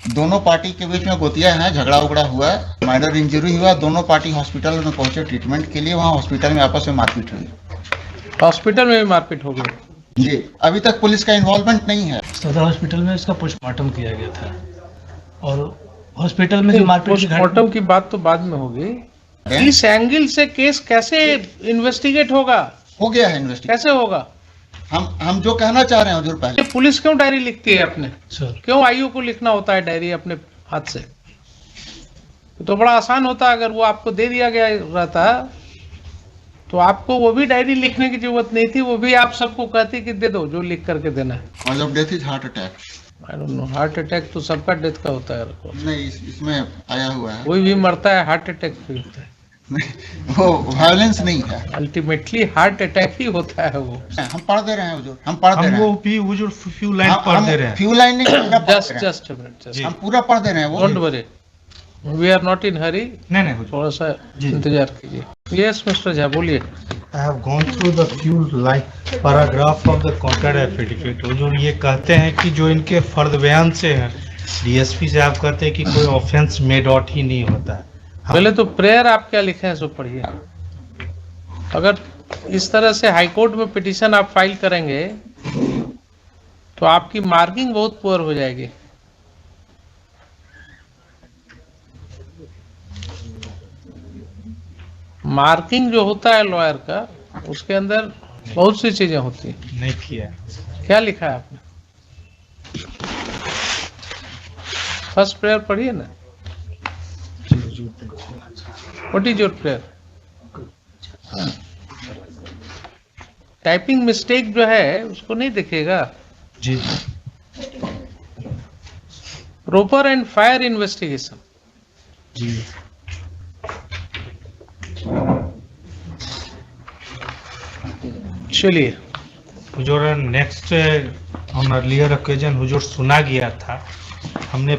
दोनों पार्टी के बीच में गोतिया है, झगड़ा उगड़ा हुआ है, माइनर इंजरी हुआ, दोनों पार्टी हॉस्पिटल में पहुंचे ट्रीटमेंट के लिए, वहां हॉस्पिटल में आपस में मारपीट हुई। हॉस्पिटल में भी मारपीट हो गई जी, अभी तक पुलिस का इन्वॉल्वमेंट नहीं है। सदर हॉस्पिटल में इसका पोस्टमार्टम किया गया था और हॉस्पिटल में जो मारपीट की पोस्टमार्टम की बात तो बाद में होगी। इस एंगल से केस कैसे इन्वेस्टिगेट होगा? हो गया है इन्वेस्टिगेट। कैसे होगा? हम जो कहना चाह रहे हैं हुजूर, पहले पुलिस क्यों डायरी लिखती है अपने? सर क्यों आईओ को लिखना होता है डायरी अपने हाथ से? तो बड़ा आसान होता, अगर वो आपको दे दिया गया रहता तो आपको वो भी डायरी लिखने की जरूरत नहीं थी, वो भी आप सबको कहती कि दे दो जो लिख करके देना है। Cause of death is heart attack. I don't know, heart attack तो सबका डेथ का होता है। नहीं, इसमें आया हुआ है। कोई भी मरता है हार्ट अटैक से होता है, वो वायलेंस नहीं है, अल्टीमेटली हार्ट अटैक ही होता है वो। हम पढ़ दे रहे हैं हुजूर, हम पढ़ दे रहे हैं, भी हुजूर फ्यू लाइन पढ़ दे रहे हैं। फ्यू लाइन नहीं, पूरा पढ़ जस्ट दे रहे हैं। जस्ट अ मिनट, जी। हम पूरा पढ़ दे रहे हैं वो। Don't worry, we are not in hurry, नहीं नहीं हुजूर, थोड़ा सा जी। इंतजार कीजिए। यस मिस्टर झा, बोलिए। I have gone through the few like paragraph of the contract affidavit। हुजूर ये कहते हैं कि जो इनके फर्द बयान से है, डीएसपी साहब कहते हैं कि कोई ऑफेंस मेड आउट ही नहीं होता है। पहले तो प्रेयर आप क्या लिखे हैं सो पढ़िए। अगर इस तरह से हाई कोर्ट में पिटीशन आप फाइल करेंगे तो आपकी मार्किंग बहुत पुअर हो जाएगी। मार्किंग जो होता है लॉयर का, उसके अंदर बहुत सी चीजें होती हैं। नहीं किया। क्या लिखा है आपने? फर्स्ट प्रेयर पढ़िए ना। What is your prayer? Typing mistake जो है उसको नहीं दिखेगा। जी प्रॉपर एंड फायर इन्वेस्टिगेशन। जी चलिए। हुजूर नेक्स्ट ऑन अर्लियर ओकेजन हुजूर सुना गया था, हमने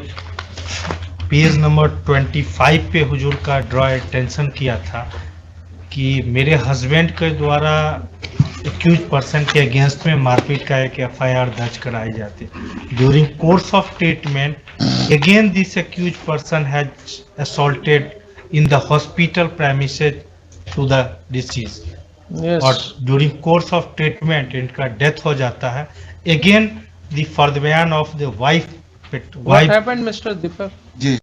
पेज नंबर 25 पे हुजूर का ड्रॉ अटेंशन किया था कि मेरे हस्बैंड के द्वारा एक्यूज पर्सन के अगेंस्ट में मारपीट का एक एफआईआर दर्ज कराई जाती। During course of treatment again this accused person has assaulted in the hospital premises to the deceased. Yes. और ड्यूरिंग कोर्स ऑफ ट्रीटमेंट इनका डेथ हो जाता है। अगेन द फर्द बयान of the wife. What happened mister Deepak? जी,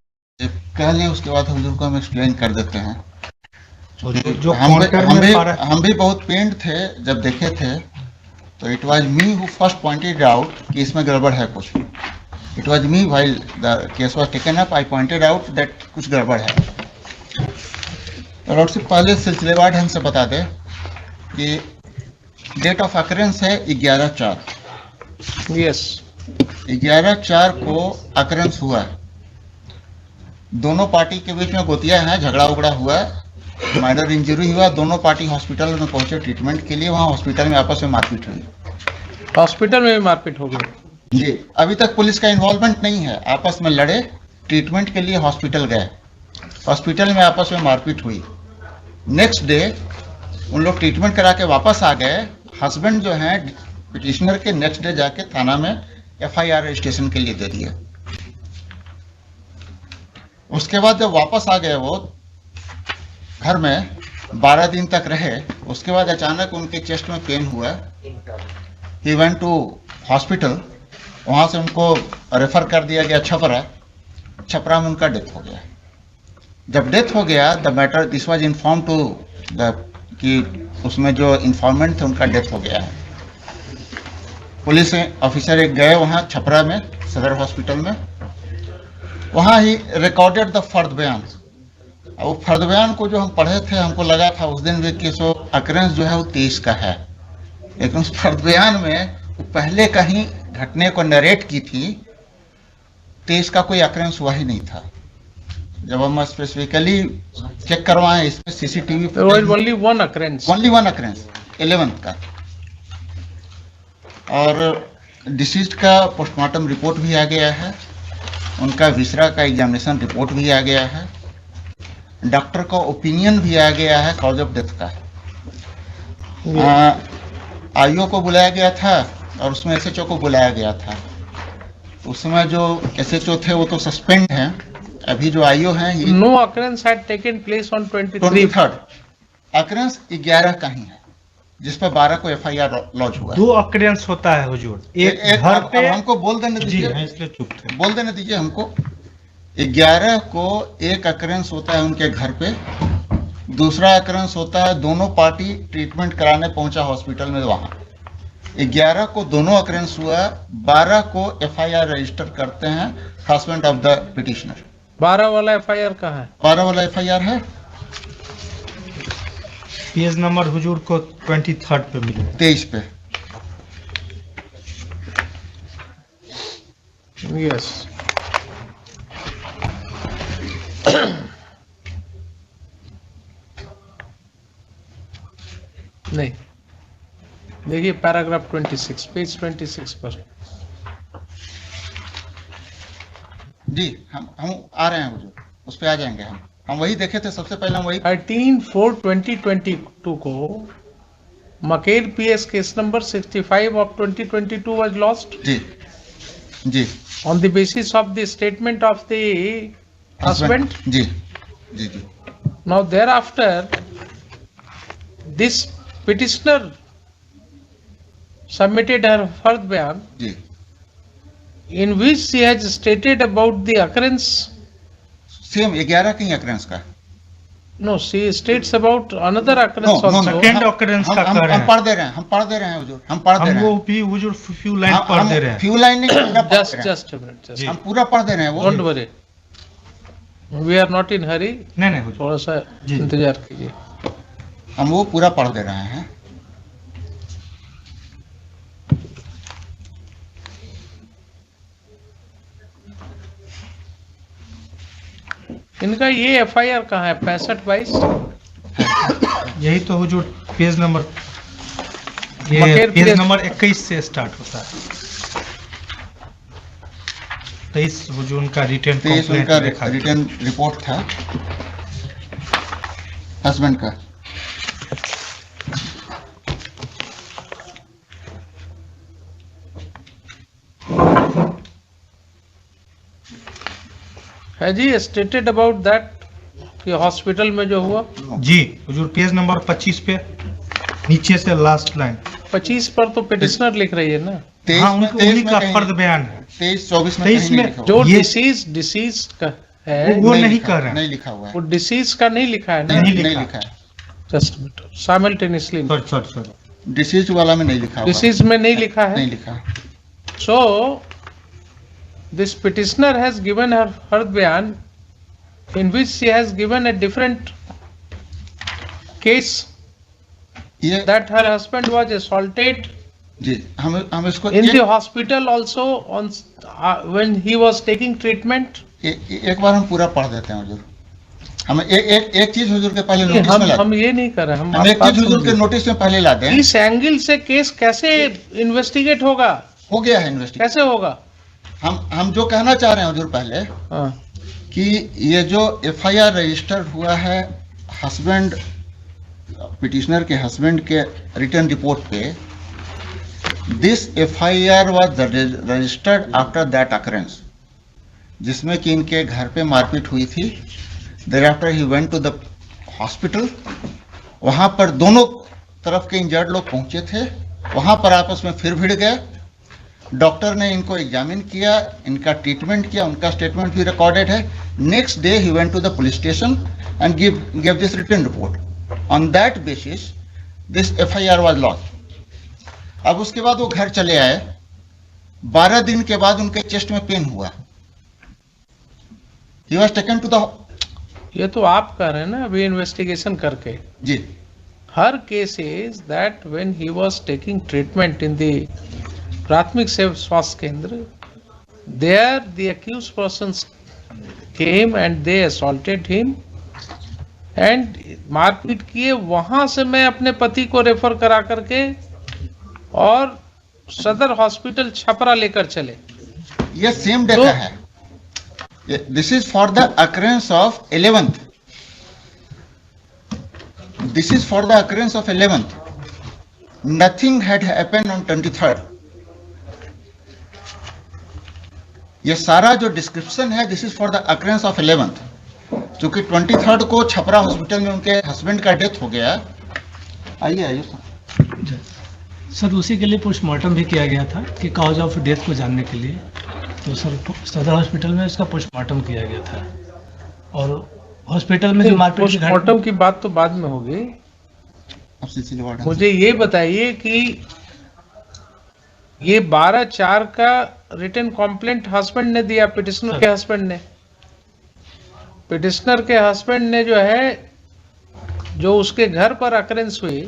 कह लें उसके बाद हुजूर को हम एक्सप्लेन कर देते हैं। जो हम भी बहुत पेंड थे जब देखे थे, तो it was me who first pointed out कि इसमें गड़बड़ है कुछ। It was me while the case was taken up, I pointed out that कुछ गड़बड़ है। और उससे पहले सिलसिलेवार ढंग से बता दें कि डेट ऑफ अकरेंस है 11/4। यस। 11/4 को अकरेंस हुआ है। दोनों पार्टी के बीच में गोतिया है, झगड़ा उगड़ा हुआ है, माइनर इंजरी हुआ, दोनों पार्टी हॉस्पिटल में पहुंचे ट्रीटमेंट के लिए, वहां हॉस्पिटल में आपस में मारपीट हुई। हॉस्पिटल में भी मारपीट हो गई। जी, अभी तक पुलिस का इन्वॉल्वमेंट नहीं है। आपस में लड़े, ट्रीटमेंट के लिए हॉस्पिटल गए, हॉस्पिटल में आपस में मारपीट हुई। नेक्स्ट डे उन लोग ट्रीटमेंट करा के वापस आ गए। हस्बैंड जो है पिटिशनर के नेक्स्ट डे जाके थाना में एफआईआर रजिस्ट्रेशन के लिए दे दिए। उसके बाद जब वापस आ गए वो घर में 12 दिन तक रहे, उसके बाद अचानक उनके चेस्ट में पेन हुआ। ही वेंट टू हॉस्पिटल, वहाँ से उनको रेफर कर दिया गया छपरा। छपरा में उनका डेथ हो गया। जब डेथ हो गया, the matter this was inform to the कि उसमें जो इन्फॉर्मेंट थे उनका डेथ हो गया है। पुलिस ऑफिसर एक गए वहाँ छपरा में सदर हॉस्पिटल में, वहाँ ही रिकॉर्डेड द फर्द बयान। वो फर्द बयान को जो हम पढ़े थे, हमको लगा था उस दिन भी कि सो अकरेंस जो है वो 23 का है, लेकिन उस फर्द बयान में वो पहले कहीं घटने को नरेट की थी। 23 का कोई अकरेंस हुआ ही नहीं था। जब हम स्पेसिफिकली चेक करवाएं इसमें सीसीटीवी ओनली वन अकरेंस 11 का। और डिसीज्ड का पोस्टमार्टम रिपोर्ट भी आ गया है, उनका विसरा का एग्जामिनेशन रिपोर्ट भी आ गया है, डॉक्टर का ओपिनियन भी आ गया है कॉज ऑफ डेथ का। आईओ को बुलाया गया था और उसमें एसएचओ को बुलाया गया था। उस समय जो SHO थे वो तो सस्पेंड हैं, अभी जो IO हैं ये No occurrence had taken place on 23. 23rd occurrences 11 का ही है, जिस पर 12 को FIR लॉन्च हुआ है। 2 अक्रेंस होता है हुजूर, एक घर अब पे। हमको बोल देने जी दीजिए, हाँ, इसलिए चुप थे। बोल देने दीजिए हमको। 11 को एक अक्रेंस होता है उनके घर पे, दूसरा अक्रेंस होता है दोनों पार्टी ट्रीटमेंट कराने पहुंचा हॉस्पिटल में वहां। 11 को दोनों अक्रेंस हुआ, 12 को FIR रजिस्टर करते हैं हस्बैंड ऑफ द पिटिशनर। 12 वाला FIR कहाँ है? 12 वाला FIR है पेज नंबर हुजूर को 23rd पे मिले। 23 पे। Yes. नहीं, देखिए पैराग्राफ 26, पेज 26 पर। जी हम आ रहे हैं हुजूर, उस पे आ जाएंगे हम वही देखे थे सबसे पहले, हम वही 13/4/2022 को Maker PS case number 65 of 2022 was lost जी जी on the basis of the statement of the husband. जी जी जी Now thereafter, this petitioner submitted her first bayan जी in which she has stated about the occurrence. Same 11 की occurrences का। No, she states about another occurrence No, no, also. Second occurrence का कर रहे हम हैं। पढ़ दे रहे हैं, हम पढ़ दे रहे हैं हुजूर, हम पढ़ दे हम रहे वो हैं। भी हुजूर फ्यू लाइन पढ़ दे रहे हैं। फ्यू लाइन नहीं, पूरा पढ़ दे रहे हैं। Just a minute. Just जी। हम पूरा पढ़ दे रहे हैं वो। Don't worry. We are not in hurry. नहीं नहीं हुजूर, थोड़ा सा जी। इंतजार कीजिए। हम वो पूरा पढ़ दे रहे हैं। इनका ये FIR कहाँ है? 65/22 यही तो हुजूर पेज नंबर, मकेर ये पेज पेज- नंबर 21 से स्टार्ट होता है। 23 हुजूर उनका रिटर्न तो ये कंप्लेंट उनका लिखा है। रिटर्न रिपोर्ट था हस्बैंड का। है जी, स्टेटेड अबाउट दैट कि हॉस्पिटल में जो हुआ। जी हुजूर पेज नंबर 25 पे नीचे से लास्ट लाइन। 25 पर तो पिटिशनर लिख रही है ना, 23 हाँ, में उन्हीं का कहीं फर्द बयान है। 23-24 में 23 कहीं नहीं में लिखा हुआ। जो ये- डिसीज का है वो नहीं लिखा- कर रहे हैं। नहीं लिखा हुआ है। वो डिसीज का नहीं लिखा है ना। नहीं नहीं लिखा। लिखा है। Just minute, simultaneously sorry disease वाला में नहीं लिखा हुआ है। डिसीज में नहीं लिखा नहीं है। लिखा। So this petitioner has given her bayan in which she has given a different case ये that her husband was assaulted जी हम इसको in the hospital also on when he was taking treatment. एक बार हम पूरा पढ़ देते हैं हुजूर। हम एक चीज हुजूर के पहले नोटिस में ला हम ये नहीं कर रहे, हम एक चीज हुजूर के नोटिस में पहले लाते हैं। इस एंगल से केस कैसे इन्वेस्टिगेट होगा, हो गया है इन्वेस्टिगेशन। कैसे होगा? हम जो कहना चाह रहे हैं हुजूर पहले हाँ, कि ये जो FIR रजिस्टर हुआ है हस्बैंड पिटिशनर के हस्बैंड के रिटर्न रिपोर्ट पे, this FIR was registered after that occurrence, जिसमें कि इनके घर पे मारपीट हुई थी। Thereafter he went to the hospital, वहां पर दोनों तरफ के इंजर्ड लोग पहुंचे थे, वहां पर आपस में फिर भिड़ गए। डॉक्टर ने इनको एग्जामिन किया, इनका ट्रीटमेंट किया, उनका स्टेटमेंट भी रिकॉर्डेड है। Next day he went to the police station and give this written report. On that basis this FIR was launch. अब उसके बाद वो घर चले आए। 12 दिन के बाद उनके चेस्ट में पेन हुआ। He was taken to the ये तो आप कह रहे हैं ना अभी इन्वेस्टिगेशन करके। जी Her case is that when he was taking treatment in the प्राथमिक स्वास्थ्य केंद्र, there the accused persons came and they assaulted him and मारपीट किए। वहां से मैं अपने पति को रेफर करा करके और सदर हॉस्पिटल छपरा लेकर चले। ये सेम डे का है। This is for the occurrence of 11th। This is for the occurrence of 11th। Nothing had happened on 23rd। ये सारा जो डिस्क्रिप्शन है this is for the occurrence of 11th, क्योंकि 23rd को छपरा हॉस्पिटल में उनके हस्बैंड का डेथ हो गया। आइए आइए सर। सर उसी के लिए पोस्टमार्टम भी किया गया था कि कॉज ऑफ डेथ को जानने के लिए, तो सर सदर हॉस्पिटल में इसका पोस्टमार्टम किया गया था। और हॉस्पिटल में जो मारपीट की घटना- पोस्टमार्टम की बात तो बाद में होगी। अब सिलसिले वार्डन मुझे ये बताइए कि ये 12/4 का रिटन कॉम्प्लेंट हस्बैंड ने दिया, पिटिशनर के हस्बैंड ने। पिटिशनर के हस्बैंड ने जो है, जो उसके घर पर अकरेंस हुई,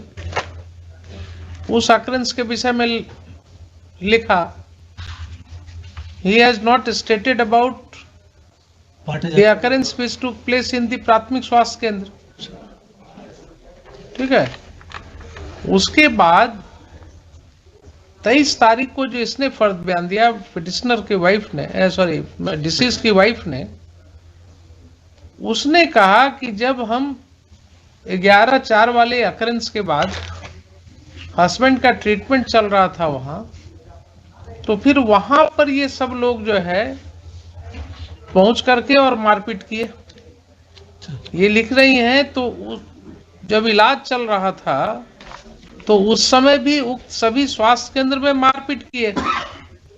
उस अकरेंस के विषय में लिखा, he has not stated about What is the occurrence which took place in the प्राथमिक स्वास्थ्य केंद्र। ठीक है। उसके बाद 23 तारीख को जो इसने फर्द बयान दिया पिटिशनर की वाइफ ने, सॉरी डिसीज की वाइफ ने, उसने कहा कि जब हम 11/4 वाले अकरेंस के बाद हस्बैंड का ट्रीटमेंट चल रहा था वहां, तो फिर वहां पर ये सब लोग जो है पहुंच करके और मारपीट किए। ये लिख रही हैं। तो जब इलाज चल रहा था तो उस समय भी उक्त सभी स्वास्थ्य केंद्र में मारपीट किए,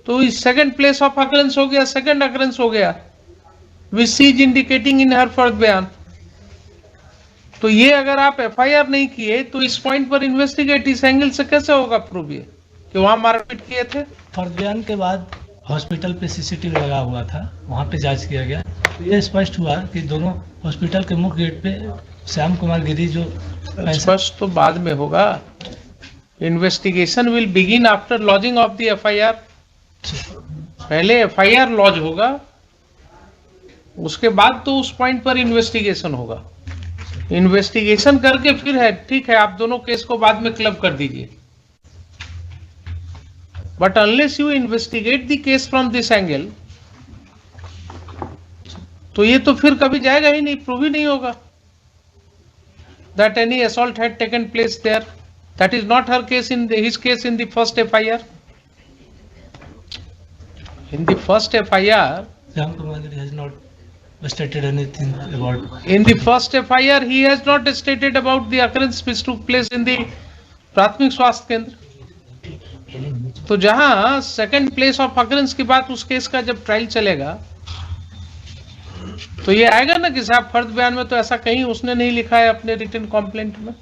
तो इस सेकंड प्लेस ऑफ अकरेंस हो गया, सेकंड अकरेंस हो गया, विच शी इज इंडिकेटिंग इन हर फर्द बयान। तो ये अगर आप एफआईआर नहीं किए तो इस पॉइंट पर इन्वेस्टिगेट इस एंगल से कैसे होगा प्रूव ये कि वहां मारपीट किए थे? फर्द बयान के बाद हॉस्पिटल पे सीसीटीवी लगा हुआ था, वहाँ पे जांच किया गया, तो ये स्पष्ट हुआ कि दोनों हॉस्पिटल के मुख्य गेट पे श्याम कुमार गिरी जो स्पष्ट तो बाद में होगा। Investigation will begin after lodging of the FIR. पहले एफआईआर लॉज होगा, उसके बाद तो उस पॉइंट पर इन्वेस्टिगेशन होगा। इन्वेस्टिगेशन करके फिर है, ठीक है, आप दोनों केस को बाद में क्लब कर दीजिए, but unless you investigate the case from this angle, तो ये तो फिर कभी जाएगा ही नहीं, प्रूव ही नहीं होगा that any assault had taken place there. That is not her case in his case in the first FIR. In the first FIR, Shyam Kumar Giri has not stated anything about in the first FIR, he has not stated about the occurrence which took place in the प्राथमिक स्वास्थ्य केंद्र। तो जहां second place of occurrence की बात उस case का जब ट्रायल चलेगा तो ये आएगा ना कि साहब फर्द बयान में तो ऐसा कहीं उसने नहीं लिखा है अपने रिटन कंप्लेंट में,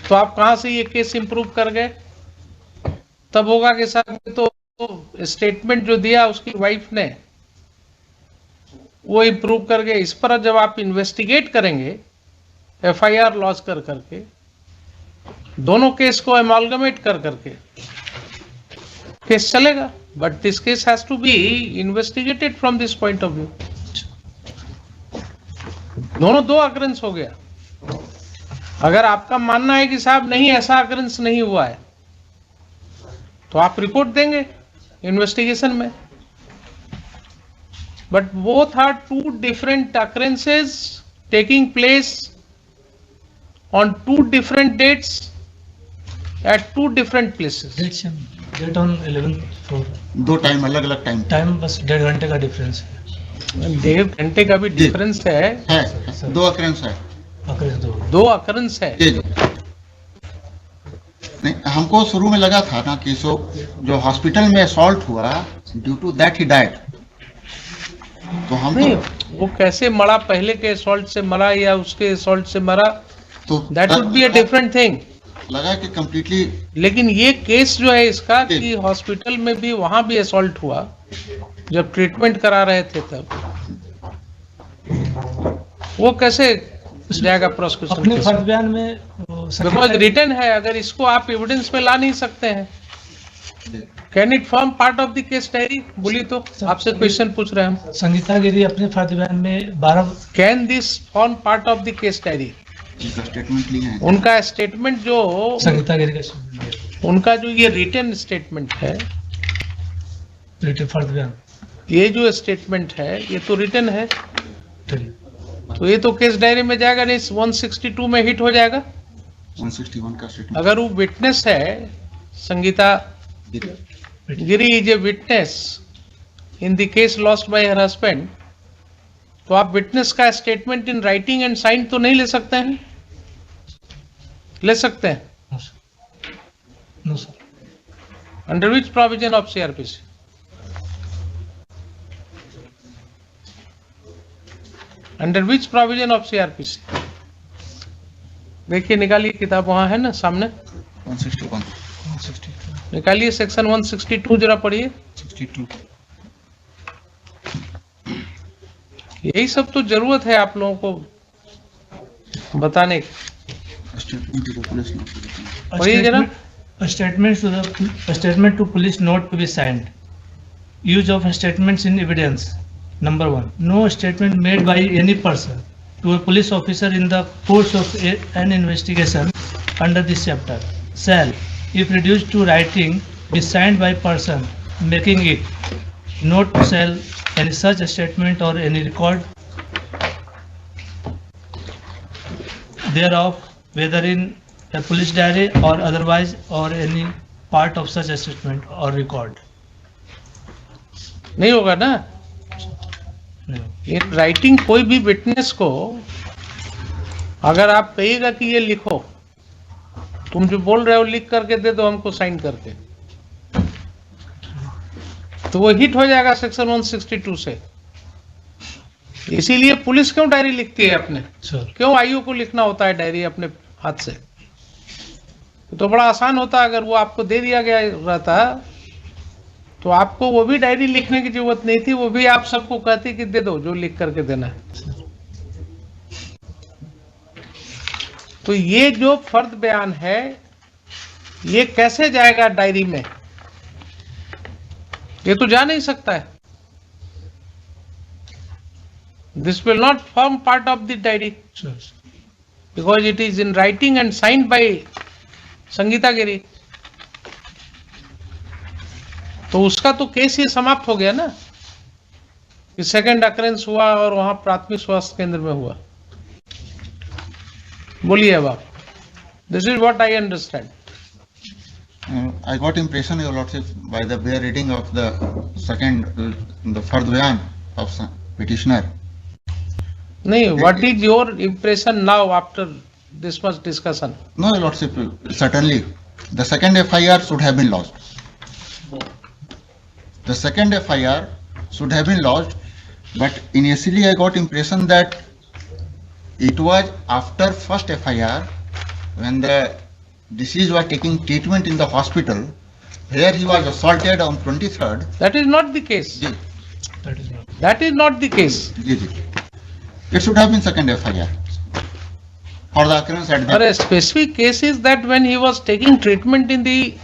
तो आप कहां से ये केस इंप्रूव कर गए? तब होगा कि साहब तो स्टेटमेंट जो दिया उसकी वाइफ ने वो इंप्रूव कर गए। इस पर जब आप इन्वेस्टिगेट करेंगे एफआईआर लॉन्च कर करके, दोनों केस को एमालगमेट कर करके केस चलेगा, but this case has to be investigated from this point of view. दोनों दो अकरेंस हो गया। अगर आपका मानना है कि साहब नहीं ऐसा अकरेंस नहीं हुआ है तो आप रिपोर्ट देंगे इन्वेस्टिगेशन में, but both are two different occurrences taking place on two different dates at two different places. Date on 11/4, दो टाइम अलग अलग टाइम टाइम बस 1.5 घंटे का डिफरेंस है। 1.5 घंटे का भी डिफरेंस है, दो अक्रेंस है, दो अकरेंस है। जी जी। नहीं, हमको शुरू में लगा था ना कि जो हॉस्पिटल में असॉल्ट हुआ due to that he died, तो हम नहीं, वो कैसे मरा, पहले के असॉल्ट से मरा या उसके असॉल्ट से मरा, तो that would be a different thing. लगा कि कंप्लीटली, लेकिन ये केस जो है इसका कि हॉस्पिटल में भी वहां भी असॉल्ट हुआ जब ट्रीटमेंट करा रहे थे, तब वो कैसे जाएगा प्रोसिक्यूशन? अपने फर्द बयान में बिकॉज रिटर्न है, अगर इसको आप एविडेंस में ला नहीं सकते हैं, can it form part of the case diary? बोलिए तो, आपसे क्वेश्चन पूछ रहे हैं हम। संगीता गिरी अपने फर्द बयान में 12 can this form part of the case diary? उनका स्टेटमेंट लिए हैं, उनका स्टेटमेंट जो संगीता गिरी का उनका जो ये रिटन स्टेटमेंट है, रिटन फर्द बयान, ये जो स्टेटमेंट है ये तो रिटन है, ठीक, तो ये तो केस डायरी में जाएगा नहीं, 162 में हिट हो जाएगा। 161 का स्टेटमेंट। अगर वो विटनेस है, Sangeeta Giri is a witness in the case lost by her husband, तो आप विटनेस का statement in writing and sign तो नहीं ले सकते हैं? ले सकते हैं। No sir. Under which provision of CrPC? Under which provision of CrPC? देखिए, निकालिए किताब, वहां है ना सामने, 161, निकालिए सेक्शन 162 जरा पढ़िए। 62। यही सब तो जरूरत है आप लोगों को बताने की। पढ़िए जरा। A statement to police note to be signed. Use of statements in evidence. Number 1. No statement made by any person to a police officer in the course of an investigation under this chapter shall, if reduced to writing, be signed by person making it. Note shall any such statement or any record thereof, whether in a police diary or otherwise, or any part of such a statement or record. नहीं होगा ना? In writing कोई भी witness को अगर आप कहिएगा कि ये लिखो, तुम जो बोल रहे हो लिख करके दे दो हमको साइन करके, तो वो हिट हो जाएगा सेक्शन 162 से। इसीलिए पुलिस क्यों डायरी लिखती है अपने? सर, क्यों आईओ को लिखना होता है डायरी अपने हाथ से? तो बड़ा आसान होता, अगर वो आपको दे दिया गया रहता तो आपको वो भी डायरी लिखने की जरूरत नहीं थी, वो भी आप सबको कहती कि दे दो जो लिख करके देना है। तो ये जो फर्द बयान है ये कैसे जाएगा डायरी में? ये तो जा नहीं सकता है। This will not form part of the diary because it is in writing and signed by Sangeeta Giri. तो उसका तो केस ये समाप्त हो गया ना कि सेकंड अकरेंस हुआ और वहां प्राथमिक स्वास्थ्य केंद्र में हुआ। बोलिए अब आप। This is what I understand. I got impression, Your Lordship, by the bare reading of the second, the fard bayan of petitioner. नहीं, what is your impression now after this much discussion? No, Your Lordship, certainly the second FIR should have been lodged. The second FIR should have been lodged, but initially I got impression that it was after first FIR when the deceased was taking treatment in the hospital, where he was assaulted on 23rd. That is not the case. Ji, That is not the case. ji, ji. It should have been second FIR for the occurrence at Or the. a specific case is that when he was taking treatment in the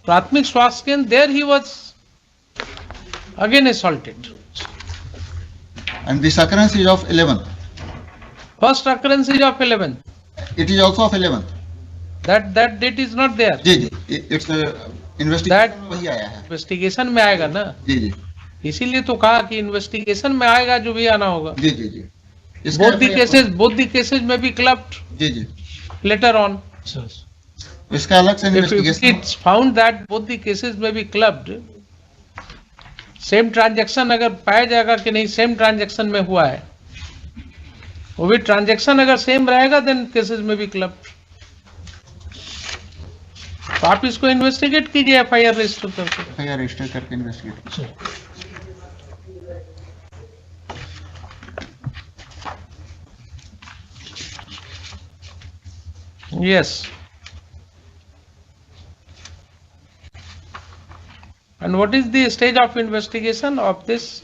Prathmik Swasthya Kendra, there he was again assaulted. And this occurrence is of 11th. First occurrence is of 11th. It is also of 11th. That date is not there. जी जी, it's investigation में वही आया है। Investigation में आएगा ना, जी जी, इसीलिए तो कहा कि इन्वेस्टिगेशन में आएगा जो भी आना होगा। जी जी जी। both the cases may be clubbed ji ji, later on. इसका अलग से If investigation. it's found that both the cases may be clubbed, same transaction अगर पाया जाएगा कि नहीं सेम ट्रांजैक्शन में हुआ है, वो भी ट्रांजैक्शन अगर सेम रहेगा देन केसेस में भी क्लब्ड। तो आप इसको इन्वेस्टिगेट कीजिए एफआईआर रजिस्टर करके। एफआईआर रजिस्टर करके investigate. Yes. And what is the stage of investigation of this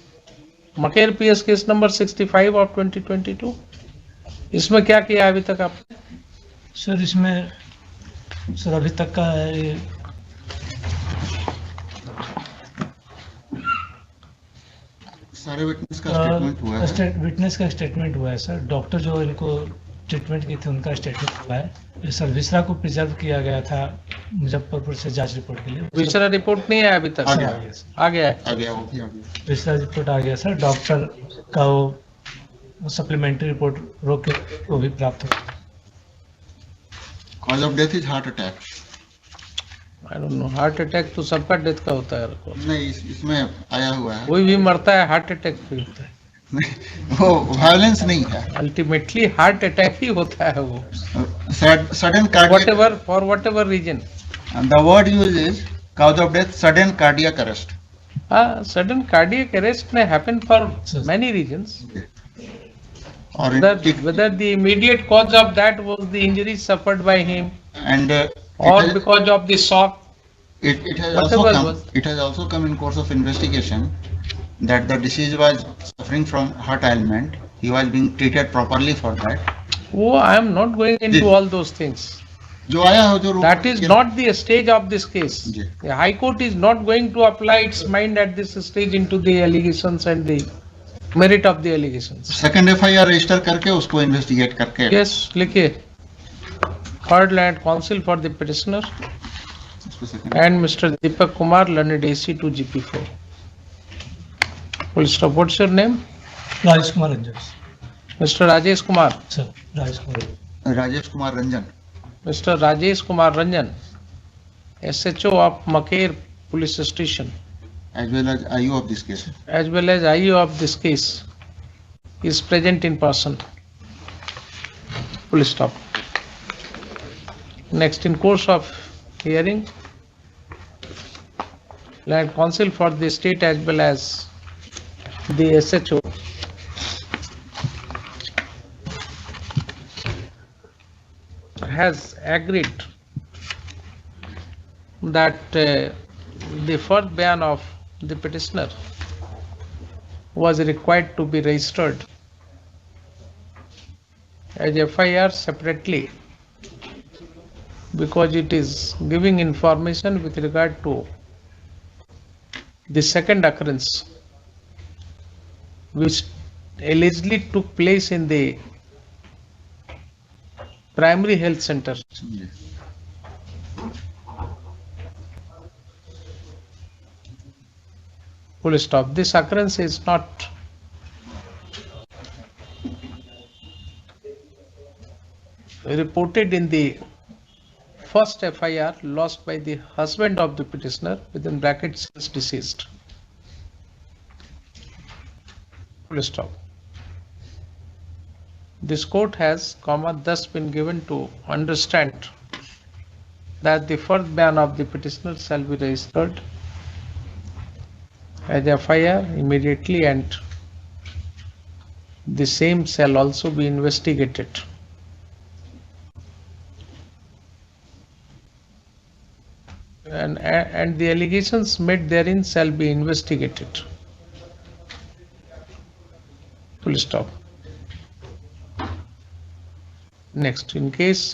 Maker PS case number 65 of 2022? इसमें क्या किया अभी तक आपने? सर इसमें सर अभी तक का ये सारे विटनेस का स्टेटमेंट हुआ है। विटनेस का स्टेटमेंट हुआ है सर। डॉक्टर जो इनको ट्रीटमेंट की थी उनका स्टेटमेंट हुआ है। सर विसरा को प्रिजर्व किया गया था मुजफ्फरपुर से जांच रिपोर्ट के लिए। विसरा रिपोर्ट नहीं आया अभी तक? आ गया। आ गया है। आ गया, वो भी आ गया। विसरा रिपोर्ट आ गया सर। डॉक्टर का वो सप्लीमेंट्री रिपोर्ट रोक के वो भी प्राप्त हो। Cause of death is heart attack. I don't know, heart attack तो सबका डेथ का होता है। नहीं, इसमें आया हुआ है। कोई भी मरता है हार्ट अटैक से होता है, वो वायलेंस नहीं है, अल्टीमेटली हार्ट अटैक ही होता है वो, sudden what cardiac, ever for whatever reason. The word use is cause of death sudden cardiac arrest. Sudden cardiac arrest may happen for many reasons. Or Whether the immediate cause of that was the injury suffered by him, and or because of the shock. it has whatever also come. was. It has also come in course of investigation that the deceased was suffering from heart ailment. He was being treated properly for that. Oh, I am not going into all those things. जो आया हो जो That is not the stage of this case. जी. The High Court is not going to apply its mind at this stage into the allegations and the merit of the allegations. Second FIR register करके उसको investigate करके Yes, लिखिए. Third Land Counsel for the petitioner उसको second- and Mr. Deepak Kumar, learned AC to GP4. Full stop. What's your name? Rajesh Kumar Ranjan. Mr. Rajesh Kumar. Sir, Rajesh Kumar. Rajesh Kumar Ranjan, Mr. Rajesh Kumar Ranjan, SHO of Maker Police Station, as well as IO of this case. as well as IO of this case, is present in person. Full stop. Next, in course of hearing, Land Counsel for the state as well as the SHO has agreed that the first ban of the petitioner was required to be registered as FIR separately because it is giving information with regard to the second occurrence which allegedly took place in the primary health center. Ji. Full stop. This occurrence is not reported in the first FIR lodged by the husband of the petitioner, within brackets since deceased. Full stop. This court has, thus been given to understand that the first ban of the petitioner shall be registered as FIR immediately, and the same shall also be investigated. And the allegations made therein shall be investigated. Full stop. Next, in case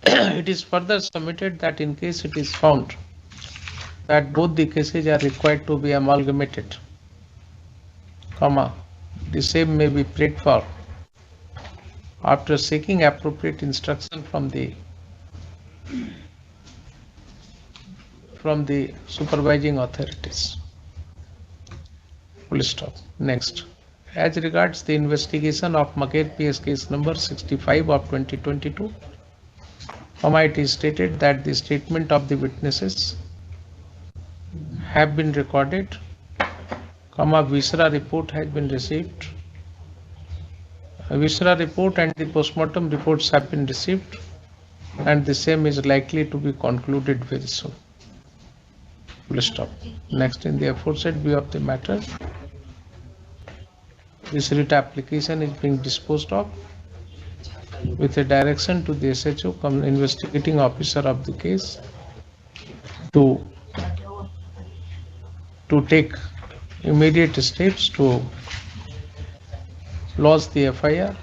it is further submitted that in case it is found that both the cases are required to be amalgamated, the same may be prayed for after seeking appropriate instruction from the supervising authorities. Full stop. Next, as regards the investigation of Maker PS case number 65 of 2022, it is stated that the statement of the witnesses have been recorded, Visra report has been received. Visra report and the postmortem reports have been received, and the same is likely to be concluded very soon. Full stop. Next, in the aforesaid view of the matter, this writ application is being disposed of with a direction to the SHO, investigating officer of the case, to take immediate steps to lodge the FIR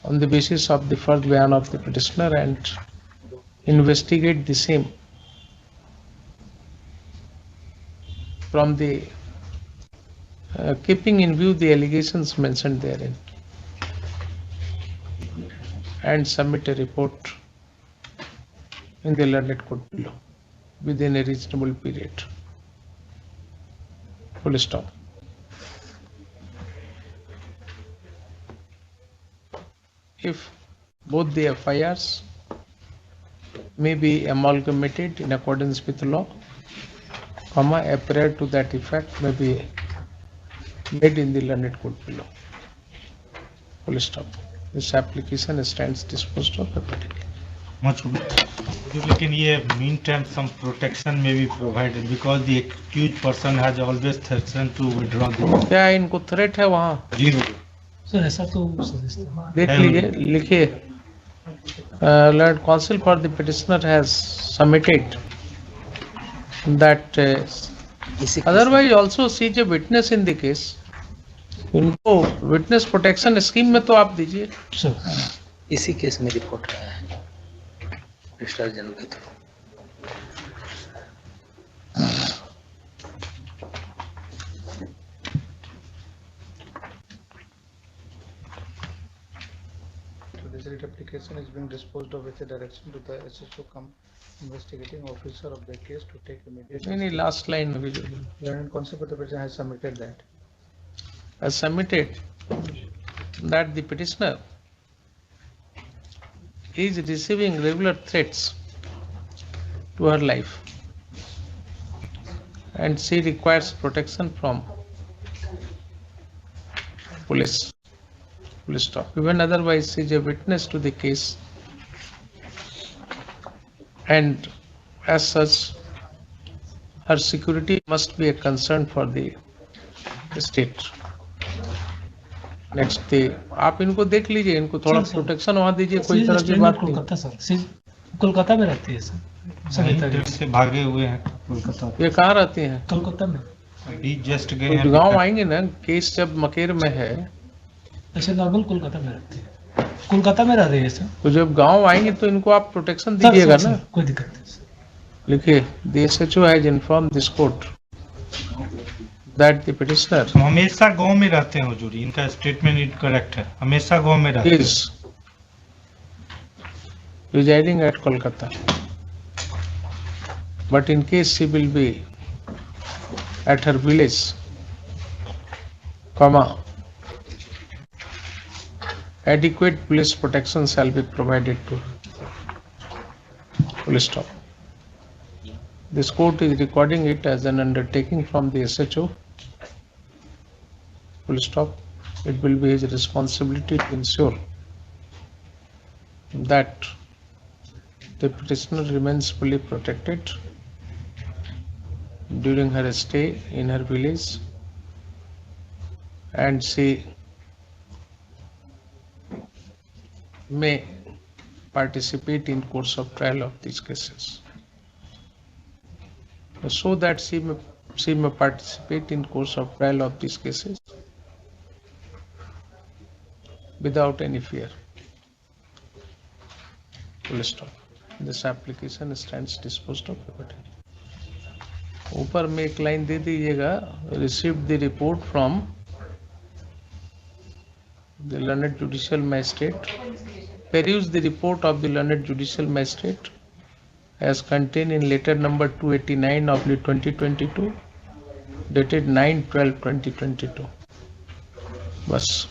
on the basis of the first ban of the petitioner and investigate the same from the keeping in view the allegations mentioned therein, and submit a report in the learned court below within a reasonable period. Full stop. If both the FIRs may be amalgamated in accordance with law, comma, a prayer to that effect may be made in the learned court below. Full stop. This application stands disposed of accordingly. Much लेकिन ये mean time some protection may be provided because the accused person has always threatened to withdraw the क्या इनको threat है वहाँ? जी sir ऐसा तो suggest देख लीजिए, लिखिए. Learned counsel for the petitioner has submitted that otherwise also sees a witness in the case. इनको विटनेस प्रोटेक्शन स्कीम में तो आप दीजिए. सर इसी केस में रिपोर्ट आया है रजिस्ट्रार जनरल के through. This writ application is being disposed of with a direction to the SHO cum investigating officer of the case to take immediate. नहीं, last line में भी जो learned counsel for the petitioner has submitted that. Has submitted that the petitioner is receiving regular threats to her life and she requires protection from police. Full stop. Even otherwise she is a witness to the case and as such her security must be a concern for the state. Next day आप इनको देख लीजिए, इनको थोड़ा protection वहाँ दीजिए, कोई तरह की बात नहीं. कोलकाता सर, कोलकाता में रहती है सर. सविता जी से भागे हुए हैं कोलकाता. ये कहाँ रहती हैं? कोलकाता में. अभी जस्ट गए हैं. गाँव आएंगे ना, केस जब मकेर में है. ऐसे नॉर्मल कोलकाता में रहती है, कोलकाता में रह रही है सर. तो जब गाँव आएंगे तो इनको आप प्रोटेक्शन दीजिएगा ना. कोई दिक्कत नहीं. लिखिए, the SHO has informed this court that the petitioner हमेशा गांव में रहते हैं हुजूर, इनका स्टेटमेंट इनकरेक्ट है. हमेशा गांव में रहते हैं. is residing at Kolkata, but in case she will be at her village, comma, adequate police protection shall be provided to her. Full stop. This court is recording it as an undertaking from the SHO. Full stop. It will be his responsibility to ensure that the petitioner remains fully protected during her stay in her village and she may participate in course of trial of these cases. So that she may participate in course of trial of these cases without any fear. Full stop. This application stands disposed of accordingly. ऊपर में एक line दे दीजिएगा, received the report from the learned judicial magistrate, peruse the report of the learned judicial magistrate as contained in letter number 289 of 2022 dated 9/12/2022. बस.